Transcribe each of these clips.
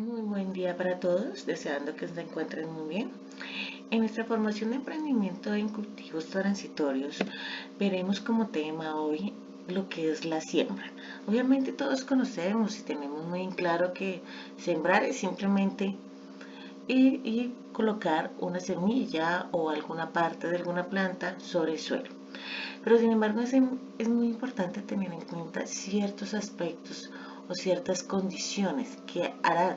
Muy buen día para todos, deseando que se encuentren muy bien. En nuestra formación de emprendimiento en cultivos transitorios, veremos como tema hoy lo que es la siembra. Obviamente todos conocemos y tenemos muy en claro que sembrar es simplemente ir y colocar una semilla o alguna parte de alguna planta sobre el suelo. Pero sin embargo es muy importante tener en cuenta ciertos aspectos o ciertas condiciones que harán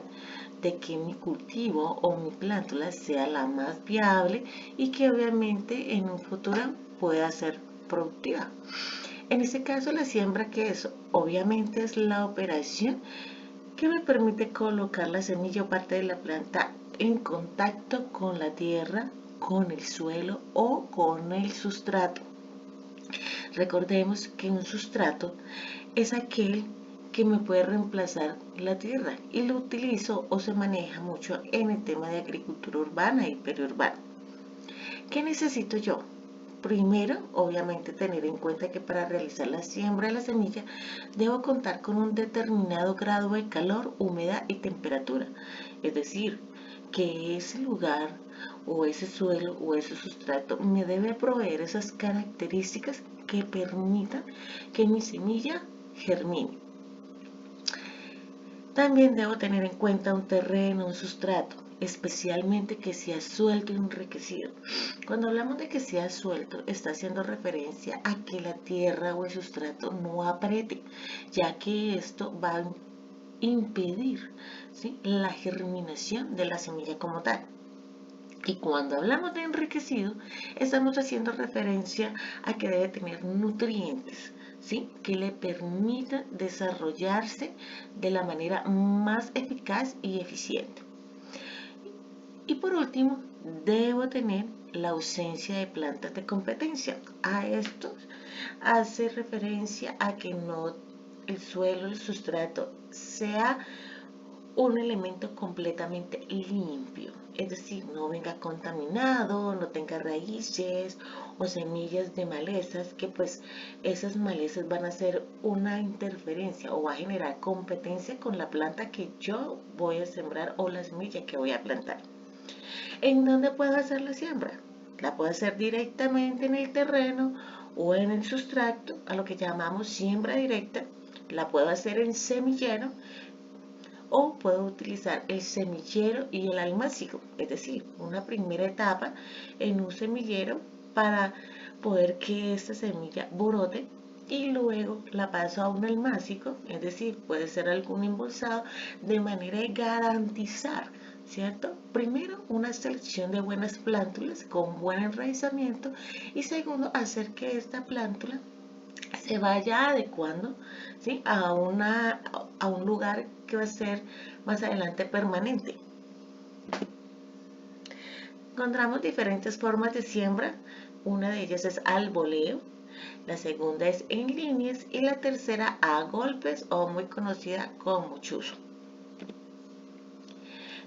de que mi cultivo o mi plántula sea la más viable y que obviamente en un futuro pueda ser productiva. En este caso la siembra, que es obviamente es la operación que me permite colocar la semilla o parte de la planta en contacto con la tierra, con el suelo o con el sustrato. Recordemos que un sustrato es aquel que me puede reemplazar la tierra y lo utilizo o se maneja mucho en el tema de agricultura urbana y periurbana. ¿Qué necesito yo? Primero, obviamente, tener en cuenta que para realizar la siembra de la semilla debo contar con un determinado grado de calor, humedad y temperatura. Es decir, que ese lugar o ese suelo o ese sustrato me debe proveer esas características que permitan que mi semilla germine. También debo tener en cuenta un terreno, un sustrato, especialmente que sea suelto y enriquecido. Cuando hablamos de que sea suelto, está haciendo referencia a que la tierra o el sustrato no apriete, ya que esto va a impedir, ¿sí?, la germinación de la semilla como tal. Y cuando hablamos de enriquecido, estamos haciendo referencia a que debe tener nutrientes, ¿sí?, que le permitan desarrollarse de la manera más eficaz y eficiente. Y por último, debo tener la ausencia de plantas de competencia. A esto hace referencia a que no el suelo, el sustrato, sea un elemento completamente limpio, es decir, no venga contaminado, no tenga raíces o semillas de malezas, que pues esas malezas van a hacer una interferencia o va a generar competencia con la planta que yo voy a sembrar o la semilla que voy a plantar. ¿En dónde puedo hacer la siembra? La puedo hacer directamente en el terreno o en el sustrato, a lo que llamamos siembra directa. La puedo hacer en semillero o puedo utilizar el semillero y el almácigo, es decir, una primera etapa en un semillero para poder que esta semilla brote y luego la paso a un almácigo, es decir, puede ser algún embolsado, de manera de garantizar, ¿cierto? Primero, una selección de buenas plántulas con buen enraizamiento y segundo, hacer que esta plántula se vaya adecuando, ¿sí?, a un lugar que va a ser más adelante permanente. Encontramos diferentes formas de siembra. Una de ellas es al voleo, la segunda es en líneas y la tercera a golpes o muy conocida como chuzo.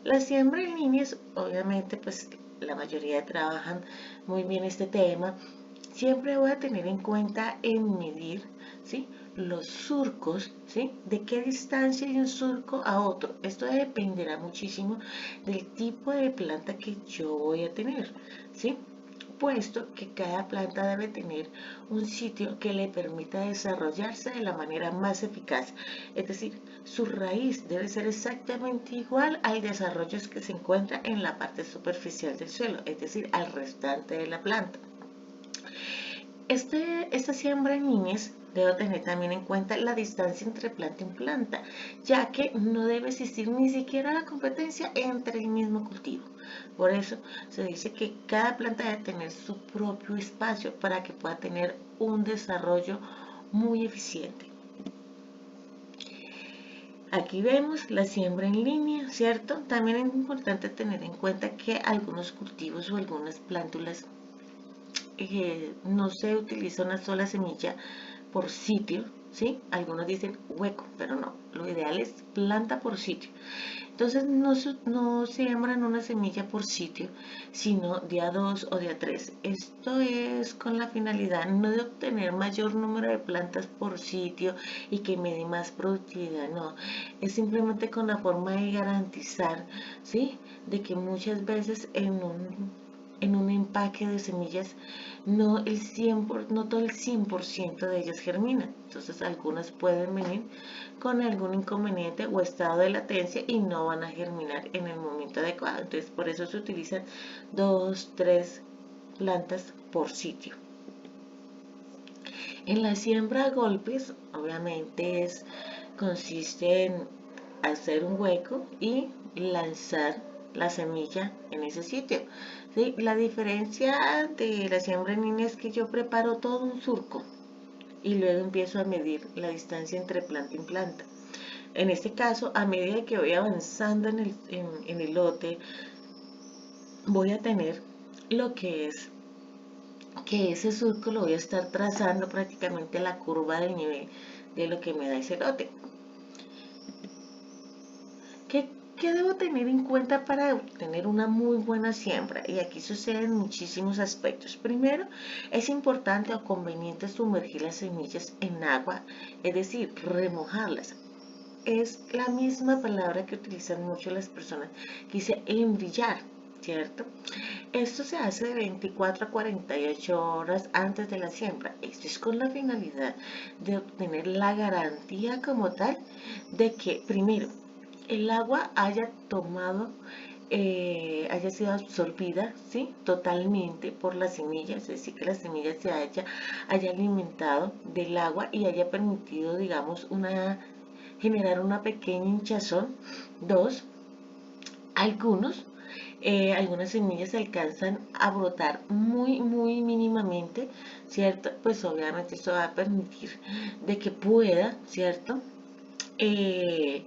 La siembra en líneas, obviamente, pues la mayoría trabajan muy bien este tema. Siempre voy a tener en cuenta en medir, ¿sí?, los surcos, ¿sí?, de qué distancia hay un surco a otro. Esto dependerá muchísimo del tipo de planta que yo voy a tener, ¿sí?, puesto que cada planta debe tener un sitio que le permita desarrollarse de la manera más eficaz. Es decir, su raíz debe ser exactamente igual al desarrollo que se encuentra en la parte superficial del suelo, es decir, al restante de la planta. Esta siembra en líneas debo tener también en cuenta la distancia entre planta y planta, ya que no debe existir ni siquiera la competencia entre el mismo cultivo. Por eso se dice que cada planta debe tener su propio espacio para que pueda tener un desarrollo muy eficiente. Aquí vemos la siembra en línea, ¿cierto? También es importante tener en cuenta que algunos cultivos o algunas plántulas no se utiliza una sola semilla por sitio, ¿sí? Algunos dicen hueco, pero no. Lo ideal es planta por sitio. Entonces no siembran una semilla por sitio, sino de a dos o de a tres. Esto es con la finalidad no de obtener mayor número de plantas por sitio y que me dé más productividad, no. Es simplemente con la forma de garantizar, ¿sí? De que muchas veces en un empaque de semillas no todo el 100% de ellas germinan. Entonces algunas pueden venir con algún inconveniente o estado de latencia y no van a germinar en el momento adecuado. Entonces por eso se utilizan 2, 3 plantas por sitio. En la siembra a golpes, obviamente consiste en hacer un hueco y lanzar la semilla en ese sitio. ¿Sí? La diferencia de la siembra en línea es que yo preparo todo un surco y luego empiezo a medir la distancia entre planta y planta. En este caso, a medida que voy avanzando en el lote, voy a tener lo que ese surco lo voy a estar trazando prácticamente la curva del nivel de lo que me da ese lote. ¿Qué debo tener en cuenta para obtener una muy buena siembra? Y aquí suceden muchísimos aspectos. Primero, es importante o conveniente sumergir las semillas en agua, es decir, remojarlas. Es la misma palabra que utilizan mucho las personas que dice embrillar, ¿cierto? Esto se hace de 24 a 48 horas antes de la siembra. Esto es con la finalidad de obtener la garantía como tal de que, primero, el agua haya tomado, haya sido absorbida, ¿sí? Totalmente por la semilla, es decir, que la semilla haya alimentado del agua y haya permitido, digamos, generar una pequeña hinchazón. Dos, algunas semillas alcanzan a brotar muy mínimamente, ¿cierto? Pues obviamente eso va a permitir de que pueda, ¿cierto? Eh,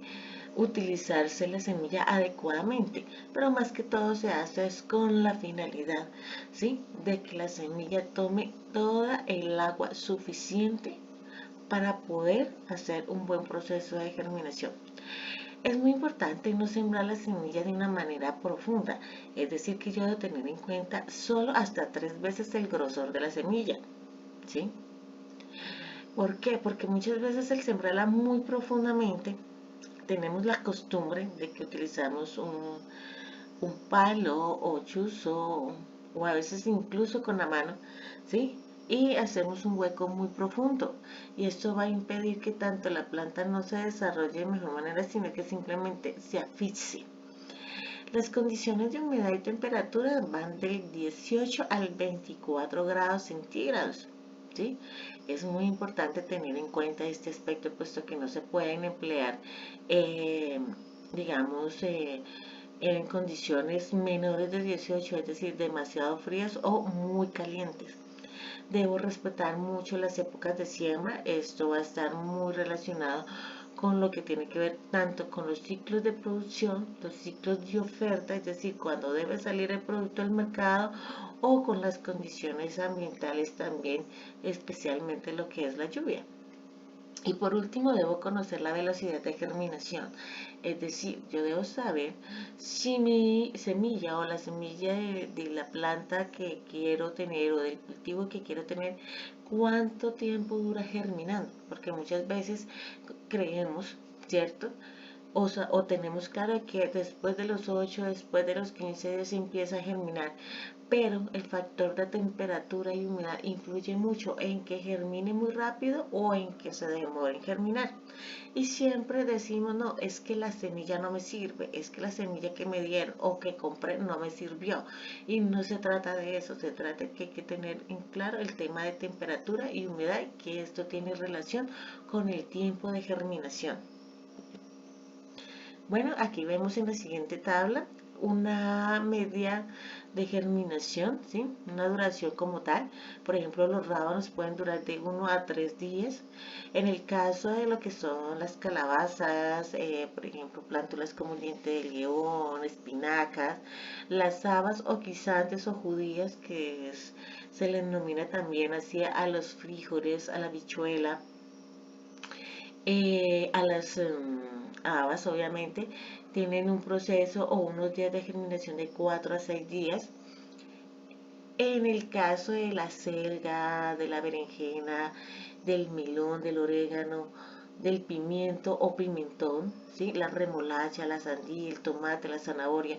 utilizarse la semilla adecuadamente, pero más que todo se hace es con la finalidad, ¿sí? De que la semilla tome toda el agua suficiente para poder hacer un buen proceso de germinación. Es muy importante no sembrar la semilla de una manera profunda, es decir, que yo debo tener en cuenta solo hasta 3 veces el grosor de la semilla, ¿sí? ¿Por qué? Porque muchas veces el sembrarla muy profundamente, tenemos la costumbre de que utilizamos un palo o chuzo o a veces incluso con la mano, ¿sí? Y hacemos un hueco muy profundo y esto va a impedir que tanto la planta no se desarrolle de mejor manera, sino que simplemente se asfixie. Las condiciones de humedad y temperatura van del 18 al 24 grados centígrados, ¿sí? Es muy importante tener en cuenta este aspecto, puesto que no se pueden emplear, eh, digamos, en condiciones menores de 18, es decir, demasiado frías o muy calientes. Debo respetar mucho las épocas de siembra. Esto va a estar muy relacionado con lo que tiene que ver tanto con los ciclos de producción, los ciclos de oferta, es decir, cuando debe salir el producto al mercado, o con las condiciones ambientales también, especialmente lo que es la lluvia. Y por último, debo conocer la velocidad de germinación. Es decir, yo debo saber si mi semilla o la semilla de la planta que quiero tener o del cultivo que quiero tener, cuánto tiempo dura germinando. Porque muchas veces creemos, ¿cierto? O tenemos claro que después de los 8, después de los 15 días empieza a germinar, pero el factor de temperatura y humedad influye mucho en que germine muy rápido o en que se demore en germinar. Y siempre decimos, no, es que la semilla no me sirve, es que la semilla que me dieron o que compré no me sirvió. Y no se trata de eso, se trata de que hay que tener en claro el tema de temperatura y humedad, que esto tiene relación con el tiempo de germinación. Bueno, aquí vemos en la siguiente tabla una media de germinación, ¿sí? Una duración como tal. Por ejemplo, los rábanos pueden durar de 1 a 3 días. En el caso de lo que son las calabazas, por ejemplo, plántulas como el diente de león, espinacas, las habas o guisantes o judías, se le denomina también así a los frijoles, a la habichuela, a las habas obviamente tienen un proceso o unos días de germinación de 4 a 6 días. En el caso de la selga, de la berenjena, del melón, del orégano, del pimiento o pimentón, ¿sí? La remolacha, la sandía, el tomate, la zanahoria,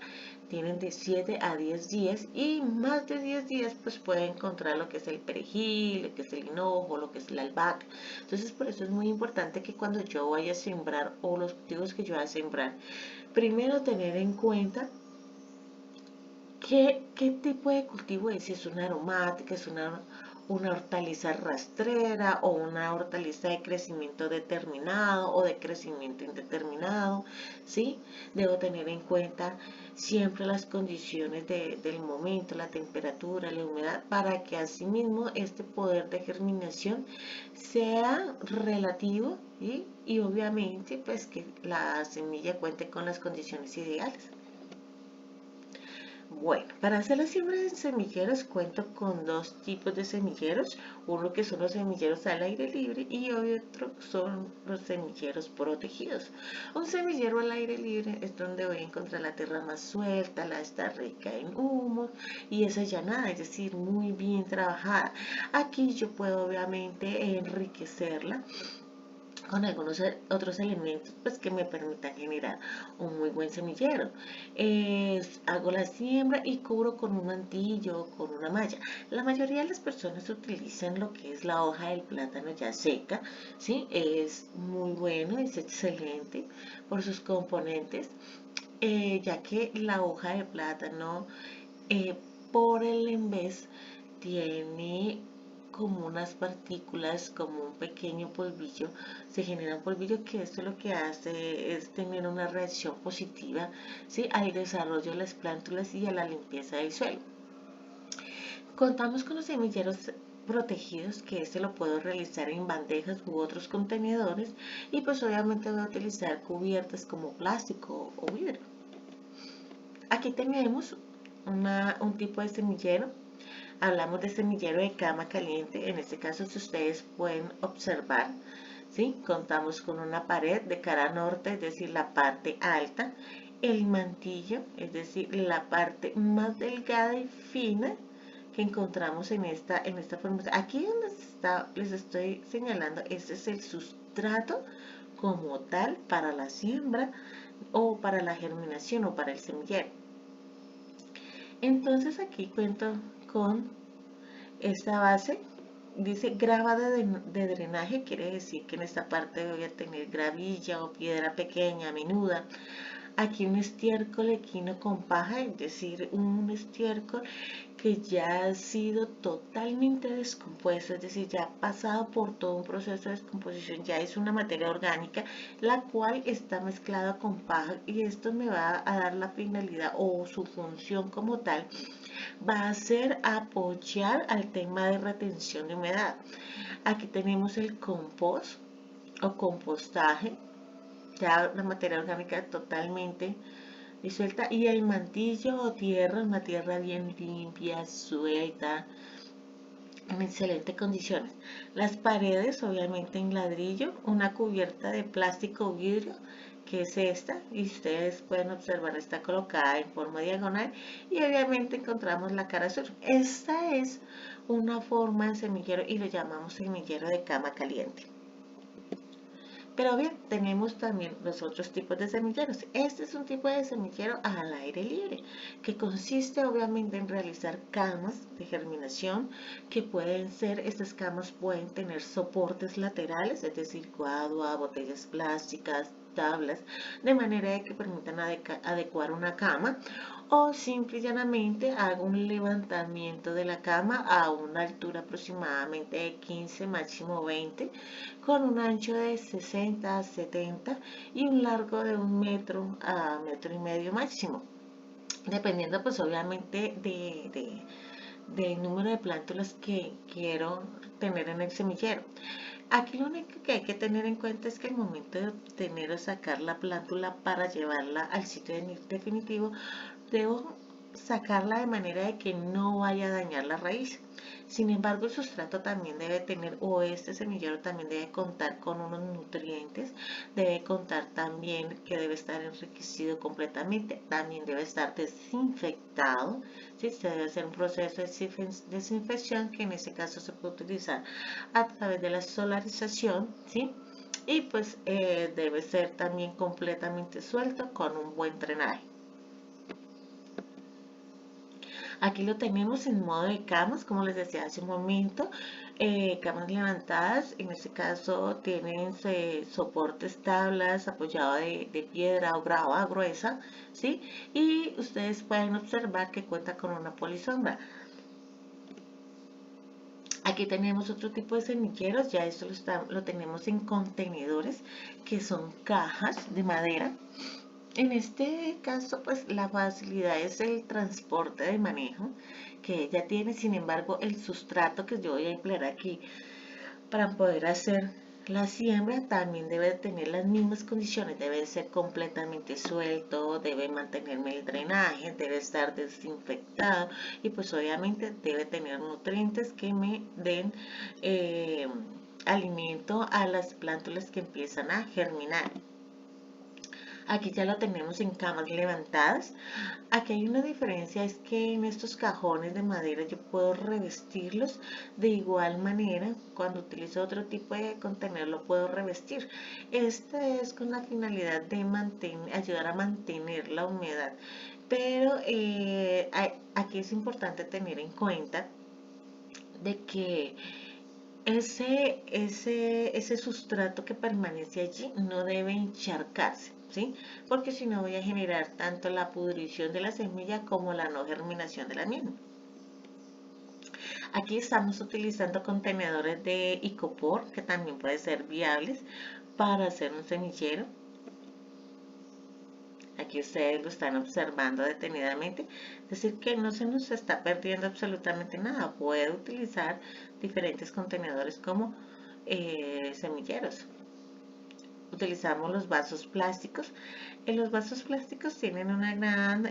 tienen de 7 a 10 días y más de 10 días pues pueden encontrar lo que es el perejil, lo que es el hinojo, lo que es la albahaca. Entonces por eso es muy importante que cuando yo vaya a sembrar o los cultivos que yo voy a sembrar, primero tener en cuenta ¿qué tipo de cultivo es? Si es una aromática, es una hortaliza rastrera o una hortaliza de crecimiento determinado o de crecimiento indeterminado, ¿sí? Debo tener en cuenta siempre las condiciones del momento, la temperatura, la humedad, para que asimismo este poder de germinación sea relativo y obviamente pues que la semilla cuente con las condiciones ideales. Bueno, para hacer la siembra de semilleros cuento con dos tipos de semilleros, uno que son los semilleros al aire libre y otro son los semilleros protegidos. Un semillero al aire libre es donde voy a encontrar la tierra más suelta, la está rica en humo y es allanada, es decir, muy bien trabajada. Aquí yo puedo obviamente enriquecerla con algunos otros elementos pues que me permitan generar un muy buen semillero. Hago la siembra y cubro con un mantillo o con una malla. La mayoría de las personas utilizan lo que es la hoja del plátano ya seca, ¿sí? Es muy bueno, es excelente por sus componentes, ya que la hoja de plátano eh, por el envés tiene como unas partículas, como un pequeño polvillo, se genera un polvillo que esto lo que hace es tener una reacción positiva, ¿sí? Al desarrollo de las plántulas y a la limpieza del suelo. Contamos con los semilleros protegidos, que este lo puedo realizar en bandejas u otros contenedores y pues obviamente voy a utilizar cubiertas como plástico o vidrio. Aquí tenemos un tipo de semillero. Hablamos de semillero de cama caliente. En este caso, si ustedes pueden observar, ¿sí? Contamos con una pared de cara norte, es decir, la parte alta, el mantillo, es decir, la parte más delgada y fina que encontramos en esta forma. Aquí donde les estoy señalando, este es el sustrato como tal para la siembra o para la germinación o para el semillero. Entonces aquí cuento con esta base, dice grava de drenaje, quiere decir que en esta parte voy a tener gravilla o piedra pequeña, menuda. Aquí un estiércol equino con paja, es decir, un estiércol que ya ha sido totalmente descompuesto, es decir, ya ha pasado por todo un proceso de descomposición, ya es una materia orgánica, la cual está mezclada con paja y esto me va a dar la finalidad o su función como tal va a ser apoyar al tema de retención de humedad. Aquí tenemos el compost o compostaje, ya la materia orgánica totalmente disuelta, y el mantillo o tierra, una tierra bien limpia, suelta, en excelentes condiciones. Las paredes, obviamente en ladrillo, una cubierta de plástico o vidrio, que es esta, y ustedes pueden observar, está colocada en forma diagonal, y obviamente encontramos la cara sur. Esta es una forma de semillero y lo llamamos semillero de cama caliente. Pero bien, tenemos también los otros tipos de semilleros. Este es un tipo de semillero al aire libre, que consiste obviamente en realizar camas de germinación, que pueden ser, estas camas pueden tener soportes laterales, es decir, coadua, botellas plásticas, tablas, de manera que permitan adecuar una cama, o simple y llanamente hago un levantamiento de la cama a una altura aproximadamente de 15, máximo 20, con un ancho de 60 a 70 y un largo de 1 metro a 1,5 metros máximo, dependiendo pues obviamente del número de plántulas que quiero tener en el semillero. Aquí lo único que hay que tener en cuenta es que al momento de obtener o sacar la plántula para llevarla al sitio definitivo, debo sacarla de manera de que no vaya a dañar la raíz. Sin embargo, el sustrato también debe tener, o este semillero también debe contar con unos nutrientes, debe contar también que debe estar enriquecido completamente, también debe estar desinfectado, ¿sí? Se debe hacer un proceso de desinfección que en este caso se puede utilizar a través de la solarización, ¿sí? Y pues debe ser también completamente suelto con un buen drenaje. Aquí lo tenemos en modo de camas, como les decía hace un momento, camas levantadas, en este caso tienen soportes, tablas apoyado de piedra o grava gruesa, ¿sí? Y ustedes pueden observar que cuenta con una polisombra. Aquí tenemos otro tipo de semilleros, ya esto lo tenemos en contenedores, que son cajas de madera. En este caso, pues la facilidad es el transporte de manejo que ella tiene. Sin embargo, el sustrato que yo voy a emplear aquí para poder hacer la siembra también debe tener las mismas condiciones, debe ser completamente suelto, debe mantenerme el drenaje, debe estar desinfectado y pues obviamente debe tener nutrientes que me den alimento a las plántulas que empiezan a germinar. Aquí ya lo tenemos en camas levantadas. Aquí hay una diferencia, es que en estos cajones de madera yo puedo revestirlos de igual manera. Cuando utilizo otro tipo de contenedor lo puedo revestir. Este es con la finalidad de ayudar a mantener la humedad. Pero aquí es importante tener en cuenta de que ese sustrato que permanece allí no debe encharcarse, ¿sí? Porque si no voy a generar tanto la pudrición de la semilla como la no germinación de la misma. Aquí estamos utilizando contenedores de icopor, que también pueden ser viables para hacer un semillero. Aquí ustedes lo están observando detenidamente, es decir que no se nos está perdiendo absolutamente nada. Puede utilizar diferentes contenedores como semilleros. Utilizamos los vasos plásticos. Los vasos plásticos tienen una gran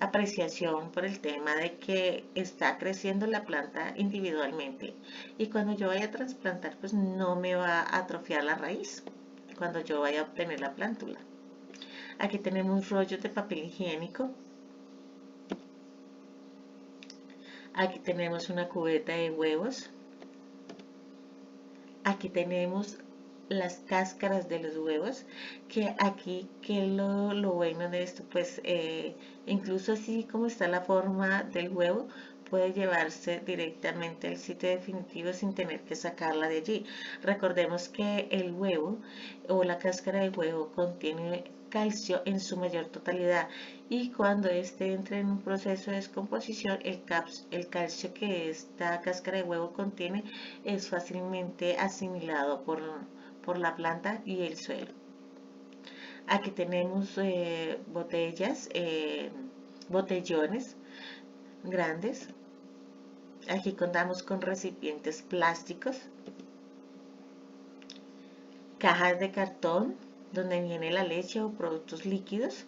apreciación por el tema de que está creciendo la planta individualmente y cuando yo vaya a trasplantar pues no me va a atrofiar la raíz cuando yo vaya a obtener la plántula. Aquí tenemos rollos de papel higiénico. Aquí tenemos una cubeta de huevos. Aquí tenemos las cáscaras de los huevos, que aquí, que lo bueno de esto, pues incluso así como está la forma del huevo, puede llevarse directamente al sitio definitivo sin tener que sacarla de allí. Recordemos que el huevo o la cáscara de huevo contiene calcio en su mayor totalidad y cuando éste entra en un proceso de descomposición, el calcio que esta cáscara de huevo contiene es fácilmente asimilado por la planta y el suelo. Aquí tenemos botellas, botellones grandes. Aquí contamos con recipientes plásticos, cajas de cartón donde viene la leche o productos líquidos.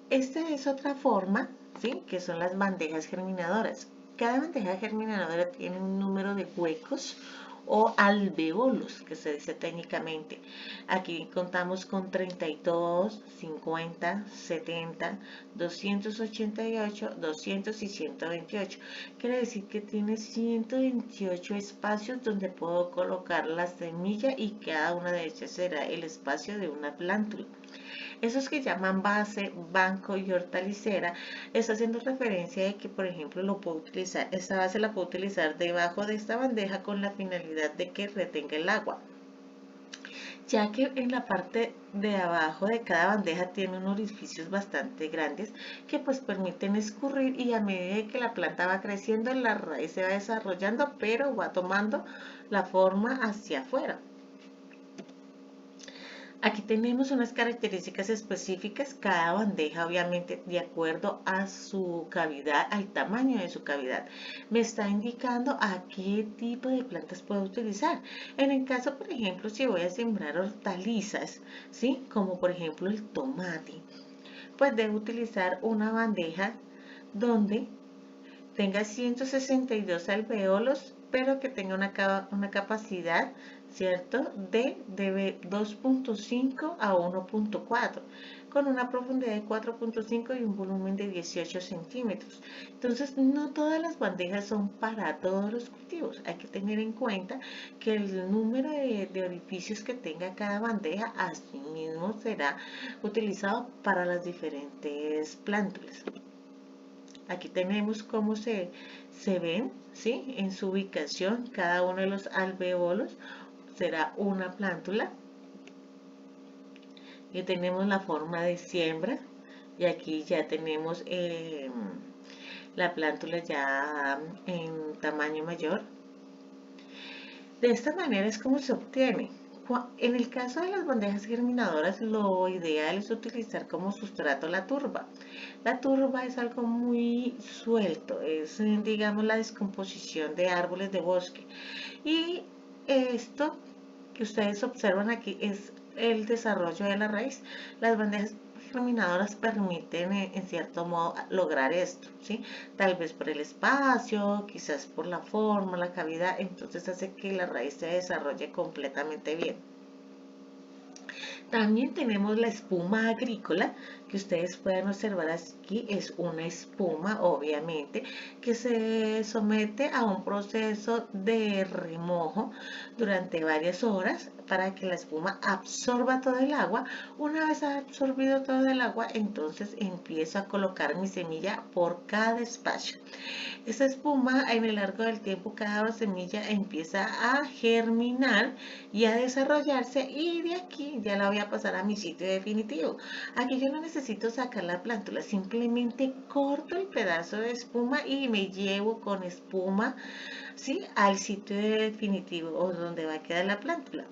Esta es otra forma, ¿sí? Que son las bandejas germinadoras. Cada bandeja germinadora tiene un número de huecos o alvéolos, que se dice técnicamente. Aquí contamos con 32, 50, 70, 288, 200 y 128. Quiere decir que tiene 128 espacios donde puedo colocar la semilla y cada una de ellas será el espacio de una plántula. Esos que llaman base, banco y hortalicera, está haciendo referencia de que, por ejemplo, esta base la puedo utilizar debajo de esta bandeja con la finalidad de que retenga el agua, ya que en la parte de abajo de cada bandeja tiene unos orificios bastante grandes que pues permiten escurrir y a medida que la planta va creciendo, la raíz se va desarrollando, pero va tomando la forma hacia afuera. Aquí tenemos unas características específicas, cada bandeja obviamente de acuerdo a su cavidad, al tamaño de su cavidad. Me está indicando a qué tipo de plantas puedo utilizar. En el caso, por ejemplo, si voy a sembrar hortalizas, ¿sí? Como por ejemplo el tomate, pues debe utilizar una bandeja donde tenga 162 alveolos, pero que tenga una capacidad, ¿cierto?, de 2.5 a 1.4, con una profundidad de 4.5 y un volumen de 18 centímetros. Entonces, no todas las bandejas son para todos los cultivos. Hay que tener en cuenta que el número de orificios que tenga cada bandeja, así mismo será utilizado para las diferentes plántulas. Aquí tenemos cómo se ven, ¿sí?, en su ubicación cada uno de los alvéolos. Será una plántula. Y tenemos la forma de siembra. Y aquí ya tenemos la plántula ya en tamaño mayor. De esta manera es como se obtiene. En el caso de las bandejas germinadoras, lo ideal es utilizar como sustrato la turba. La turba es algo muy suelto, es, digamos, la descomposición de árboles de bosque. Y esto que ustedes observan aquí es el desarrollo de la raíz. Las bandejas germinadoras permiten, en cierto modo, lograr esto, ¿sí? Tal vez por el espacio, quizás por la forma, la cavidad, entonces hace que la raíz se desarrolle completamente bien. También tenemos la espuma agrícola, que ustedes pueden observar aquí. Es una espuma, obviamente, que se somete a un proceso de remojo durante varias horas para que la espuma absorba todo el agua. Una vez ha absorbido todo el agua, entonces empiezo a colocar mi semilla por cada espacio. Esa espuma, en el largo del tiempo, cada semilla empieza a germinar y a desarrollarse, y de aquí ya la voy a pasar a mi sitio definitivo. Aquí yo no necesito sacar la plántula, simplemente corto el pedazo de espuma y me llevo con espuma, ¿sí?, al sitio definitivo o donde va a quedar la plántula.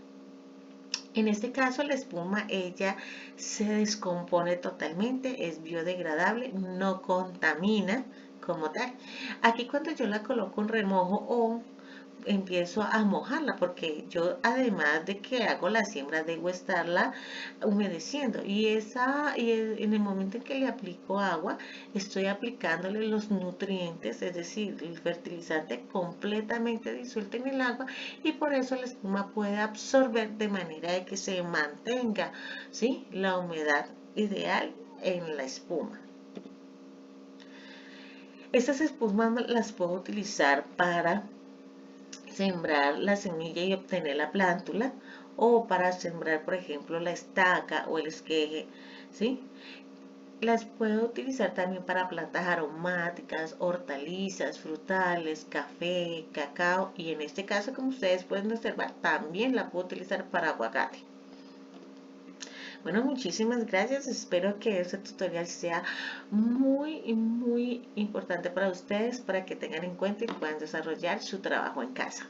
En este caso, la espuma, ella se descompone totalmente, es biodegradable, no contamina como tal. Aquí cuando yo la coloco en remojo o empiezo a mojarla, porque yo, además de que hago la siembra, debo estarla humedeciendo, y en el momento en que le aplico agua, estoy aplicándole los nutrientes, es decir, el fertilizante completamente disuelto en el agua, y por eso la espuma puede absorber de manera de que se mantenga, ¿sí?, la humedad ideal en la espuma. Estas espumas las puedo utilizar para sembrar la semilla y obtener la plántula, o para sembrar, por ejemplo, la estaca o el esqueje, ¿sí? Las puedo utilizar también para plantas aromáticas, hortalizas, frutales, café, cacao, y en este caso, como ustedes pueden observar, también la puedo utilizar para aguacate. Bueno, muchísimas gracias. Espero que este tutorial sea muy importante para ustedes, para que tengan en cuenta y puedan desarrollar su trabajo en casa.